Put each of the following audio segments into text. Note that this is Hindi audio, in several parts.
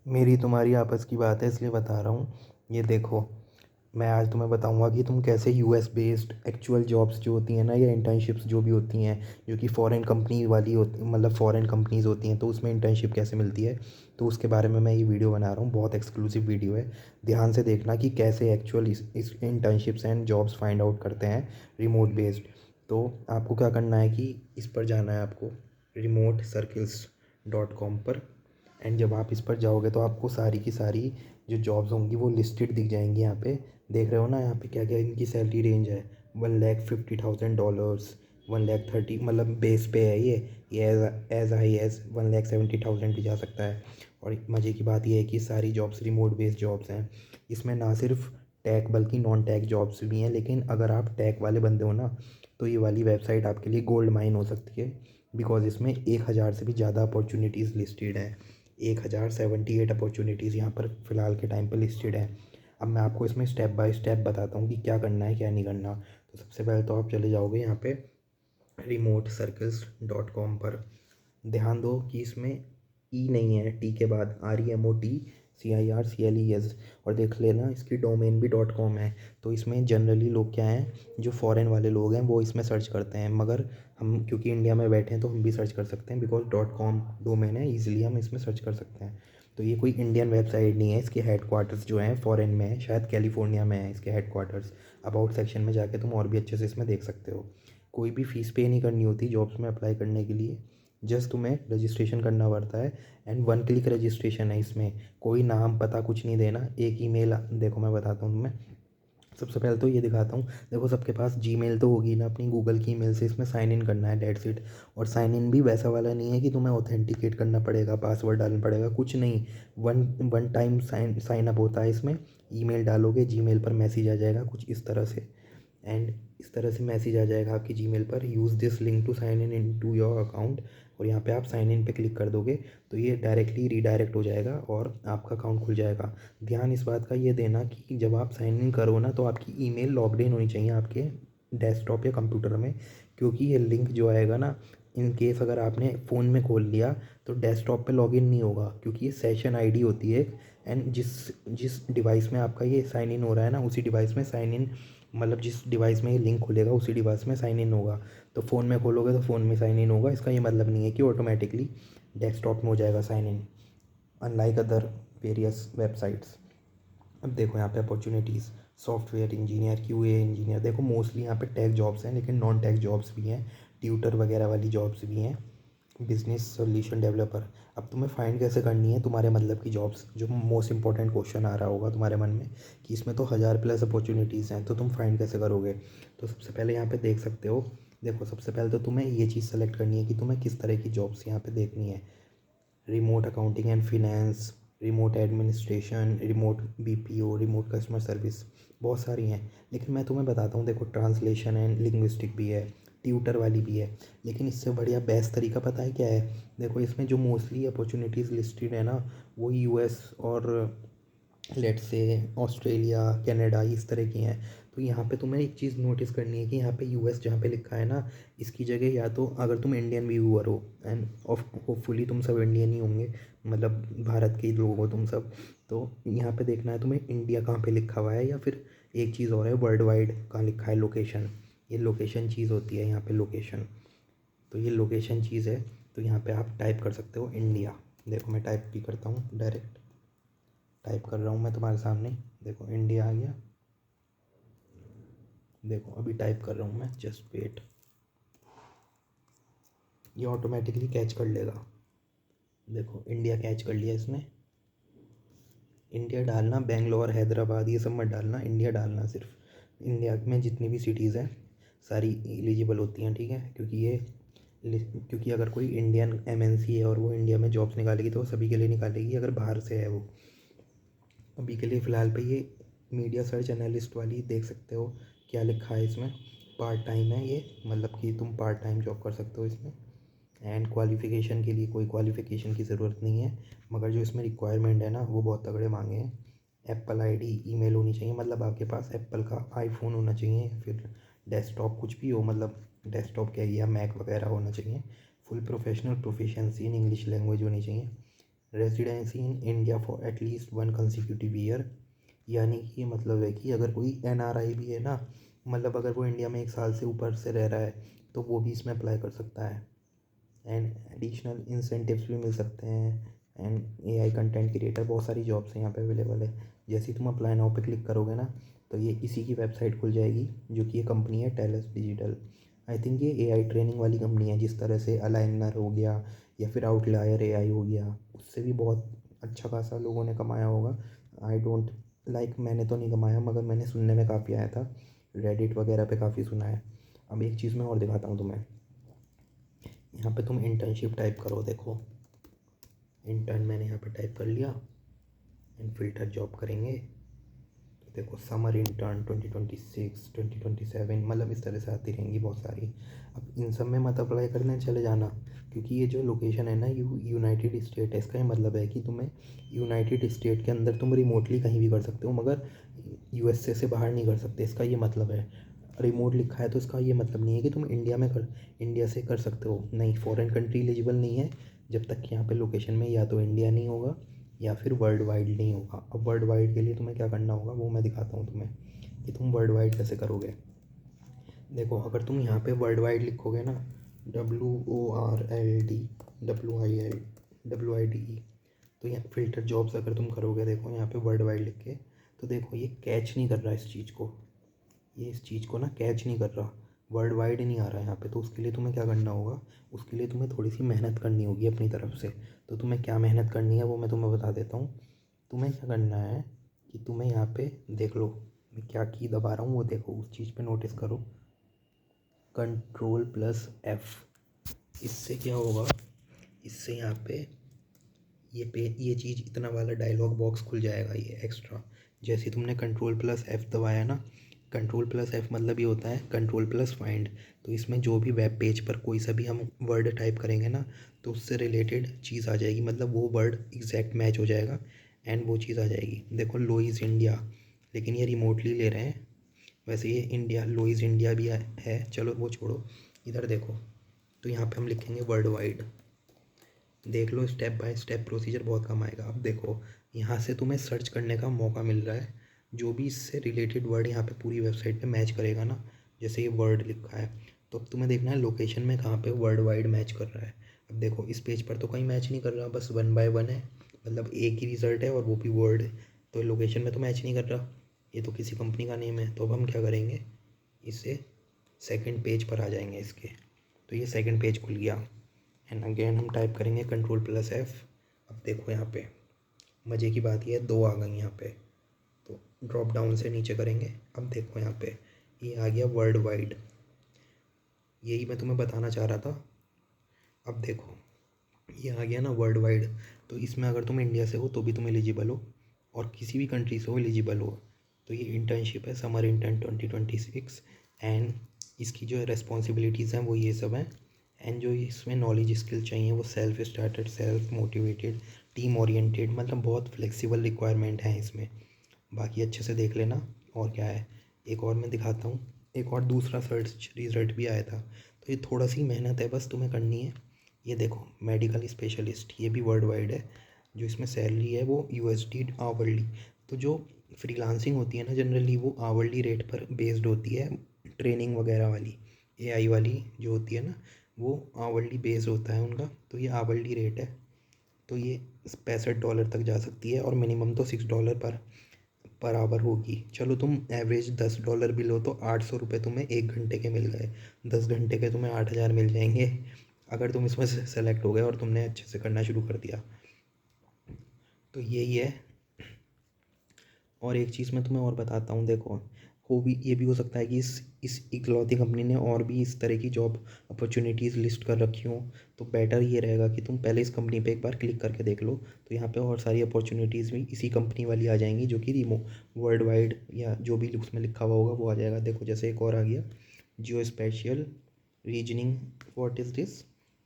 मेरी तुम्हारी आपस की बात है इसलिए बता रहा हूँ। ये देखो, मैं आज तुम्हें बताऊंगा कि तुम कैसे यूएस बेस्ड एक्चुअल जॉब्स जो होती हैं ना, या इंटर्नशिप्स जो भी होती हैं, जो कि फॉरेन कंपनी वाली होती मतलब फॉरेन कंपनीज़ होती हैं, तो उसमें इंटर्नशिप कैसे मिलती है। तो उसके बारे में मैं ये वीडियो बना रहा हूँ, बहुत एक्सक्लूसिव वीडियो है। ध्यान से देखना कि कैसे एक्चुअल इस internships and jobs find out करते हैं रिमोट बेस्ड। तो आपको क्या करना है कि इस पर जाना है आपको, remote circles.com पर। एंड जब आप इस पर जाओगे तो आपको सारी की सारी जो जॉब्स होंगी वो लिस्टेड दिख जाएंगी। यहाँ पे देख रहे हो ना, यहाँ पे क्या क्या इनकी सैलरी रेंज है। $150,000, 130, मतलब बेस पे है ये एज हाई एज 170,000 भी जा सकता है। और मज़े की बात यह है कि सारी जॉब्स रिमोट बेस्ड जॉब्स हैं। इसमें ना सिर्फ टैक बल्कि नॉन टैक जॉब्स भी हैं, लेकिन अगर आप टैक वाले बंदे हो ना, तो ये वाली वेबसाइट आपके लिए गोल्ड माइन हो सकती है। बिकॉज इसमें 1,000 से भी ज़्यादा अपॉर्चुनिटीज़ लिस्टेड हैं। 1,078 अपॉर्चुनिटीज़ यहाँ पर फ़िलहाल के टाइम पर लिस्टेड हैं। अब मैं आपको इसमें स्टेप बाय स्टेप बताता हूँ कि क्या करना है क्या नहीं करना। तो सबसे पहले तो आप चले जाओगे यहाँ पे remote circles.com पर। ध्यान दो कि इसमें ई नहीं है, टी के बाद REMOTCIRCLES। और देख लेना इसकी डोमेन भी .com है। तो इसमें जनरली लोग क्या हैं, जो फॉरेन वाले लोग हैं वो इसमें सर्च करते हैं, मगर हम क्योंकि इंडिया में बैठे हैं तो हम भी सर्च कर सकते हैं, बिकॉज .com डोमेन है, ईजिली हम इसमें सर्च कर सकते हैं। तो ये कोई इंडियन वेबसाइट नहीं है, इसके हेडक्वार्टर्स जो हैं फ़ॉरेन में है, शायद कैलिफोर्निया में है इसके हेडक्वार्टर्स। अबाउट सेक्शन में जाके तुम और भी अच्छे से इसमें देख सकते हो। कोई भी फ़ीस पे नहीं करनी होती जॉब्स में अप्लाई करने के लिए, जस्ट तुम्हें रजिस्ट्रेशन करना पड़ता है। एंड वन क्लिक रजिस्ट्रेशन है इसमें, कोई नाम पता कुछ नहीं देना, एक ईमेल। देखो मैं बताता हूँ तुम्हें, सबसे पहले तो ये दिखाता हूँ। देखो सबके पास जीमेल तो होगी ना, अपनी गूगल की ईमेल से इसमें साइन इन करना है, डेट्स इट। और साइन इन भी वैसा वाला नहीं है कि तुम्हें ऑथेंटिकेट करना पड़ेगा, पासवर्ड डालना पड़ेगा, कुछ नहीं। One one time sign up होता है इसमें। ईमेल डालोगे, जीमेल पर मैसेज आ जाएगा कुछ इस तरह से। एंड इस तरह से मैसेज आ जाएगा आपकी जीमेल पर, use this link to sign in to your account. और यहाँ पे आप साइन इन पे क्लिक कर दोगे तो ये डायरेक्टली रीडायरेक्ट हो जाएगा और आपका अकाउंट खुल जाएगा। ध्यान इस बात का ये देना कि जब आप साइन इन करो ना, तो आपकी ईमेल लॉग्ड इन होनी चाहिए आपके डेस्कटॉप या कंप्यूटर में। क्योंकि ये लिंक जो आएगा ना, इन केस अगर आपने फ़ोन में खोल लिया तो डेस्कटॉप पे लॉगिन नहीं होगा, क्योंकि ये सेशन आईडी होती है। एंड जिस जिस डिवाइस में आपका ये साइन इन हो रहा है ना, उसी डिवाइस में साइन इन, मतलब जिस डिवाइस में ये लिंक खुलेगा उसी डिवाइस में साइन इन होगा। तो फ़ोन में खोलोगे तो फ़ोन में साइन इन होगा, इसका ये मतलब नहीं है कि ऑटोमेटिकली डेस्कटॉप में हो जाएगा sign in, unlike other various websites. अब देखो यहाँ पे opportunities, software engineer, QA engineer. देखो मोस्टली यहाँ पे टेक जॉब्स हैं, लेकिन नॉन टेक जॉब्स भी हैं, ट्यूटर वगैरह वाली जॉब्स भी हैं। Business solution developer. अब तुम्हें फाइंड कैसे करनी है तुम्हारे मतलब की जॉब्स, जो मोस्ट इंपॉर्टेंट क्वेश्चन आ रहा होगा तुम्हारे मन में कि इसमें तो 1,000+ अपॉर्चुनिटीज़ हैं, तो तुम फाइंड कैसे करोगे। तो सबसे पहले यहाँ पे देख सकते हो। देखो सबसे पहले तो तुम्हें ये चीज़ सेलेक्ट करनी है कि तुम्हें किस तरह की जॉब्स यहाँ पे देखनी है। Remote accounting and finance, remote administration, remote BPO, remote customer service, बहुत सारी हैं। लेकिन मैं तुम्हें बताता हूँ, देखो ट्रांसलेशन एंड लिंग्विस्टिक भी है, ट्यूटर वाली भी है। लेकिन इससे बढ़िया बेस्ट तरीका पता है क्या है। देखो इसमें जो मोस्टली अपॉर्चुनिटीज़ लिस्टेड है ना, वो यूएस और लेट्स से ऑस्ट्रेलिया, कनाडा, इस तरह की हैं। तो यहाँ पे तुम्हें एक चीज़ नोटिस करनी है कि यहाँ पे यूएस जहाँ पे लिखा है ना, इसकी जगह या तो अगर तुम इंडियन व्यूअर हो, एंड होपफुली तुम सब इंडियन ही होंगे, मतलब भारत के ही लोग हो तुम सब। तो यहाँ पे देखना है तुम्हें इंडिया कहाँ पे लिखा हुआ है, या फिर एक चीज़ और है, वर्ल्ड वाइड कहाँ लिखा है, लोकेशन। ये लोकेशन चीज़ होती है यहाँ पे, लोकेशन। तो ये लोकेशन चीज़ है। तो यहाँ पे आप टाइप कर सकते हो इंडिया। देखो मैं टाइप भी करता हूँ, डायरेक्ट टाइप कर रहा हूँ मैं तुम्हारे सामने। देखो इंडिया आ गया। देखो अभी टाइप कर रहा हूँ मैं, जस्ट वेट। ये ऑटोमेटिकली कैच कर लेगा। देखो इंडिया कैच कर लिया इसने। इंडिया डालना, बेंगलोर, हैदराबाद ये सब मत डालना, इंडिया डालना सिर्फ। इंडिया में जितनी भी सिटीज़ हैं सारी एलिजिबल होती हैं, ठीक है। क्योंकि अगर कोई इंडियन एमएनसी है और वो इंडिया में जॉब्स निकालेगी तो वो सभी के लिए निकालेगी, अगर बाहर से है वो। अभी के लिए फ़िलहाल पे ये मीडिया सर्च एनालिस्ट वाली देख सकते हो क्या लिखा है इसमें। पार्ट टाइम है ये, मतलब कि तुम पार्ट टाइम जॉब कर सकते हो इसमें। एंड क्वालिफ़िकेशन के लिए कोई क्वालिफ़िकेशन की ज़रूरत नहीं है, मगर जो इसमें रिक्वायरमेंट है ना वो बहुत तगड़े मांगे हैं। एप्पल आईडी, ईमेल होनी चाहिए, मतलब आपके पास एप्पल का आईफोन होना चाहिए, फिर डेस्कटॉप कुछ भी हो, मतलब डेस्कटॉप क्या, या मैक वगैरह होना चाहिए। Full professional proficiency in English language होनी चाहिए। Residency in India for at least 1 consecutive year, यानी कि ये मतलब है कि अगर कोई एनआरआई भी है ना, मतलब अगर वो इंडिया में 1 साल से ऊपर से रह रहा है तो वो भी इसमें अप्लाई कर सकता है। एंड एडिशनल इंसेंटिव्स भी मिल सकते हैं। एंड एआई कंटेंट क्रिएटर, बहुत सारी जॉब्स हैं यहाँ पे अवेलेबल है। जैसे ही तुम अप्लाई नाउ पे क्लिक करोगे ना, तो ये इसी की वेबसाइट खुल जाएगी, जो कि ये कंपनी है टेलस डिजिटल। आई थिंक ये एआई ट्रेनिंग वाली कंपनी है, जिस तरह से अलाइनर हो गया या फिर आउटलायर एआई हो गया, उससे भी बहुत अच्छा खासा लोगों ने कमाया होगा। आई डोंट लाइक, मैंने तो नहीं कमाया, मगर मैंने सुनने में काफ़ी आया था, रेडिट वगैरह पे काफ़ी सुना है। अब एक चीज़ मैं और दिखाता हूँ तुम्हें। यहाँ पे तुम इंटर्नशिप टाइप करो, देखो इंटर्न मैंने यहाँ पे टाइप कर लिया। एंड फिल्टर जॉब करेंगे तो देखो समर इंटर्न 2026 2027, मतलब इस तरह से आती रहेंगी बहुत सारी। अब इन सब में मत अप्लाई करने चले जाना, क्योंकि ये जो लोकेशन है ना, यूनाइटेड स्टेट है। इसका ये मतलब है कि तुम्हें यूनाइटेड स्टेट के अंदर तुम रिमोटली कहीं भी कर सकते हो, मगर यूएसए से बाहर नहीं कर सकते। इसका ये मतलब है, रिमोट लिखा है तो इसका ये मतलब नहीं है कि तुम इंडिया से कर सकते हो। नहीं, फॉरेन कंट्री एलिजिबल नहीं है जब तक कि यहाँ पे लोकेशन में या तो इंडिया नहीं होगा या फिर वर्ल्ड वाइड नहीं होगा। अब वर्ल्ड वाइड के लिए तुम्हें क्या करना होगा वो मैं दिखाता हूँ तुम्हें, कि तुम वर्ल्ड वाइड कैसे करोगे। देखो, अगर तुम यहाँ पे वर्ल्ड वाइड लिखोगे ना, WORLD तो यहाँ फ़िल्टर जॉब्स अगर तुम करोगे, देखो यहाँ पे वर्ल्ड वाइड लिख के, तो देखो ये कैच नहीं कर रहा इस चीज़ को, ये इस चीज़ को ना कैच नहीं कर रहा, वर्ल्ड वाइड नहीं आ रहा है यहाँ पे। तो उसके लिए तुम्हें क्या करना होगा, उसके लिए तुम्हें थोड़ी सी मेहनत करनी होगी अपनी तरफ से। तो तुम्हें क्या मेहनत करनी है वो मैं तुम्हें बता देता हूँ। तुम्हें क्या करना है कि तुम्हें यहाँ पे देख लो, मैं क्या की दबा रहा हूँ वो देखो, उस चीज़ पे नोटिस करो, Ctrl+F। इससे क्या होगा, इससे यहाँ पे ये चीज़, इतना वाला डायलॉग बॉक्स खुल जाएगा ये एक्स्ट्रा। जैसे तुमने Ctrl+F दबाया ना, Ctrl+F मतलब ये होता है Ctrl+Find। तो इसमें जो भी वेब पेज पर कोई सा भी हम वर्ड टाइप करेंगे ना, तो उससे रिलेटेड चीज़ आ जाएगी, मतलब वो वर्ड एग्जैक्ट मैच हो जाएगा एंड वो चीज़ आ जाएगी। देखो लोइज़ इंडिया, लेकिन ये रिमोटली ले रहे हैं। वैसे ये इंडिया, लोइज़ इंडिया भी है, चलो वो छोड़ो, इधर देखो। तो यहाँ पे हम लिखेंगे वर्ल्ड वाइड, देख लो स्टेप बाय स्टेप प्रोसीजर बहुत कम आएगा। अब देखो यहाँ से तुम्हें सर्च करने का मौका मिल रहा है, जो भी इससे रिलेटेड वर्ड यहाँ पे पूरी वेबसाइट पे मैच करेगा ना, जैसे ये वर्ड लिखा है, तो अब तुम्हें देखना है लोकेशन में कहाँ पे वर्ल्ड वाइड मैच कर रहा है। अब देखो इस पेज पर तो कहीं मैच नहीं कर रहा, बस 1 बाय 1 है, मतलब एक ही रिज़ल्ट है और वो भी वर्ड है। तो लोकेशन में तो मैच नहीं कर रहा, ये तो किसी कंपनी का नेम है। तो अब हम क्या करेंगे, इससे सेकंड पेज पर आ जाएंगे इसके। तो ये सेकंड पेज खुल गया एंड अगेन हम टाइप करेंगे Ctrl+F। अब देखो यहाँ पे मज़े की बात ये है, 2 आ गई यहाँ पे। तो ड्रॉप डाउन से नीचे करेंगे, अब देखो यहाँ पे ये आ गया वर्ल्ड वाइड, यही मैं तुम्हें बताना चाह रहा था। अब देखो ये आ गया ना वर्ल्ड वाइड, तो इसमें अगर तुम इंडिया से हो तो भी तुम एलिजिबल हो, और किसी भी कंट्री से हो एलिजिबल हो। तो ये इंटर्नशिप है समर इंटर्न 2026। एंड इसकी जो रेस्पॉन्सिबिलिटीज़ हैं वो ये सब हैं। एंड जो इसमें नॉलेज स्किल चाहिए वो self started, self motivated, team oriented, मतलब बहुत फ्लेक्सिबल रिक्वायरमेंट है इसमें। बाकी अच्छे से देख लेना। और क्या है, एक और मैं दिखाता हूँ, एक और दूसरा सर्च रिजल्ट भी आया था। तो ये थोड़ा सी मेहनत है बस तुम्हें करनी है। ये देखो मेडिकल स्पेशलिस्ट, ये भी वर्ल्ड वाइड है। जो इसमें सैलरी है वो USD आवरली। तो जो फ्रीलांसिंग होती है ना जनरली, वो आवरली रेट पर बेस्ड होती है। ट्रेनिंग वगैरह वाली AI वाली जो होती है ना, वो आवरली बेस्ड होता है उनका। तो ये आवरली रेट है, तो ये $65 तक जा सकती है, और मिनिमम तो $6 पर आवर होगी। चलो तुम एवरेज $10 भी लो तो 800 रुपये तुम्हें 1 घंटे के मिल गए। 10 घंटे के तुम्हें 8,000 मिल जाएंगे, अगर तुम इसमें से सेलेक्ट हो गए और तुमने अच्छे से करना शुरू कर दिया। तो यही है। और एक चीज़ मैं तुम्हें और बताता हूँ, देखो ये भी हो सकता है कि इस इकलौती कंपनी ने और भी इस तरह की जॉब अपॉर्चुनिटीज़ लिस्ट कर रखी हों। तो बेटर ये रहेगा कि तुम पहले इस कंपनी पे एक बार क्लिक करके देख लो, तो यहाँ पे और सारी अपॉर्चुनिटीज़ भी इसी कंपनी वाली आ जाएंगी, जो कि वर्ल्ड वाइड या जो भी उसमें लिखा हुआ होगा वो आ जाएगा। देखो जैसे एक और आ गया, geo spatial reasoning, what is this,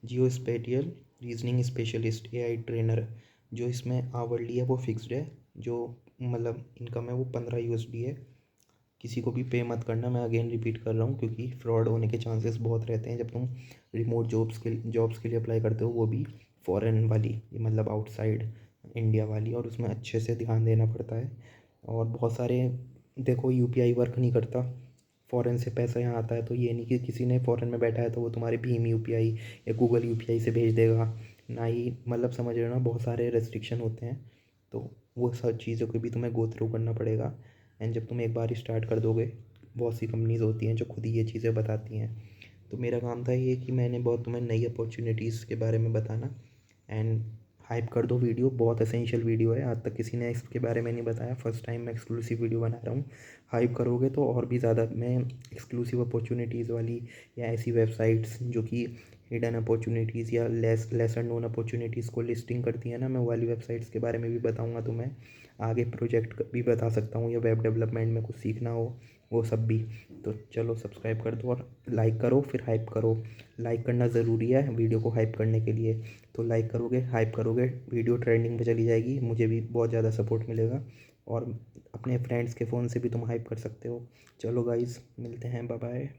geo spatial reasoning specialist AI trainer. जो इसमें आवरली है वो फिक्स्ड है, जो मतलब इनकम है वो 15 USD है। किसी को भी पे मत करना, मैं अगेन रिपीट कर रहा हूँ, क्योंकि फ्रॉड होने के चांसेस बहुत रहते हैं जब तुम रिमोट जॉब्स के लिए अप्लाई करते हो, वो भी फ़ॉरेन वाली, मतलब आउटसाइड इंडिया वाली, और उसमें अच्छे से ध्यान देना पड़ता है। और बहुत सारे, देखो यूपीआई वर्क नहीं करता, फ़ॉरेन से पैसा यहाँ आता है तो ये नहीं कि किसी ने फ़ॉरेन में बैठा है तो वो तुम्हारे भीम यूपीआई या गूगल यूपीआई से भेज देगा, ना ही, मतलब समझ रहे हो ना, बहुत सारे रेस्ट्रिक्शन होते हैं। तो वो सब चीज़ों को भी तुम्हें गो थ्रू करना पड़ेगा। एंड जब तुम एक बार स्टार्ट कर दोगे, बहुत सी कंपनीज़ होती हैं जो खुद ही ये चीज़ें बताती हैं। तो मेरा काम था ये कि मैंने बहुत तुम्हें नई अपॉर्चुनिटीज़ के बारे में बताना। एंड हाइप कर दो वीडियो, बहुत एसेंशियल वीडियो है, आज तक किसी ने इसके बारे में नहीं बताया, फर्स्ट टाइम मैं एक्सक्लूसिव वीडियो बना रहा हूँ। हाइप करोगे तो और भी ज़्यादा मैं एक्सक्लूसिव अपॉर्चुनिटीज़ वाली, या ऐसी वेबसाइट्स जो कि हिडन अपॉर्चुनिटीज़ या लेसर नोन अपॉर्चुनिटीज़ को लिस्टिंग करती है ना, मैं वो वाली वेबसाइट्स के बारे में भी बताऊँगा तुम्हें। आगे प्रोजेक्ट भी बता सकता हूँ, या वेब डेवलपमेंट में कुछ सीखना हो वो सब भी। तो चलो सब्सक्राइब कर दो और लाइक करो, फिर हाइप करो। लाइक करना ज़रूरी है वीडियो को हाइप करने के लिए। तो लाइक करोगे, हाइप करोगे, वीडियो ट्रेंडिंग पे चली जाएगी, मुझे भी बहुत ज़्यादा सपोर्ट मिलेगा। और अपने फ्रेंड्स के फ़ोन से भी तुम हाइप कर सकते हो। चलो गाइज़, मिलते हैं, बाय बाय।